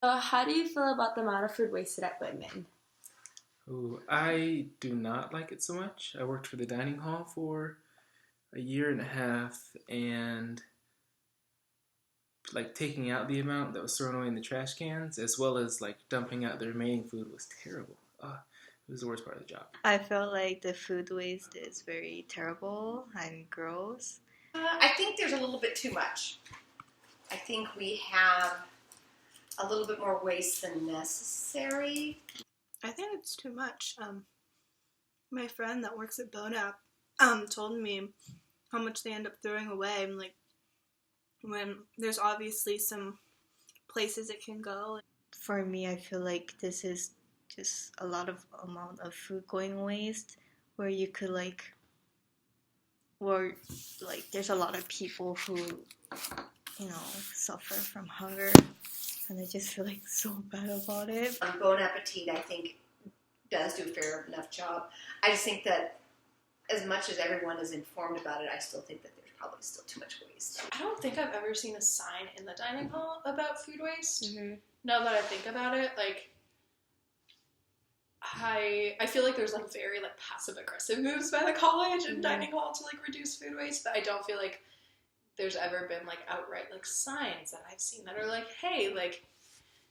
How do you feel about the amount of food wasted at Whitman? Ooh, I do not like it so much. I worked for the dining hall for a year and a half, and like taking out the amount that was thrown away in the trash cans, as well as like dumping out the remaining food, was terrible. It was the worst part of the job. I feel like the food waste is very terrible and gross. I think there's a little bit too much. I think we have a little bit more waste than necessary. I think it's too much. My friend that works at Bonap told me how much they end up throwing away. And, like, when there's obviously some places it can go. For me, I feel like this is just a lot of amount of food going waste, where you could where there's a lot of people who suffer from hunger, and I just feel like so bad about it. Bon Appetit, I think, does do a fair enough job. I just think that as much as everyone is informed about it, I still think that there's probably still too much waste. I don't think I've ever seen a sign in the dining hall about food waste. Mm-hmm. Now that I think about it, like, I feel like there's like very like passive aggressive moves by the college and dining hall to like reduce food waste, but I don't feel like there's ever been like outright like signs that I've seen that are like, hey, like,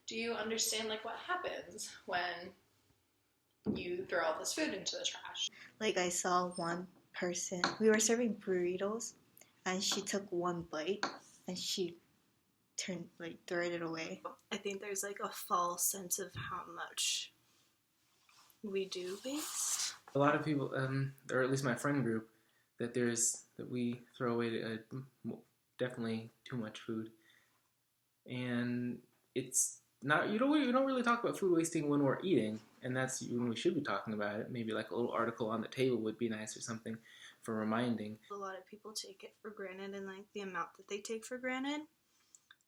do you understand like what happens when you throw all this food into the trash? Like, I saw one person, we were serving burritos, and she took one bite and she threw it away. I think there's like a false sense of how much we do waste. A lot of people, or at least my friend group, that we throw away definitely too much food, and it's not you don't really talk about food wasting when we're eating, and that's when we should be talking about it. Maybe like a little article on the table would be nice or something for reminding. A lot of people take it for granted, and like the amount that they take for granted.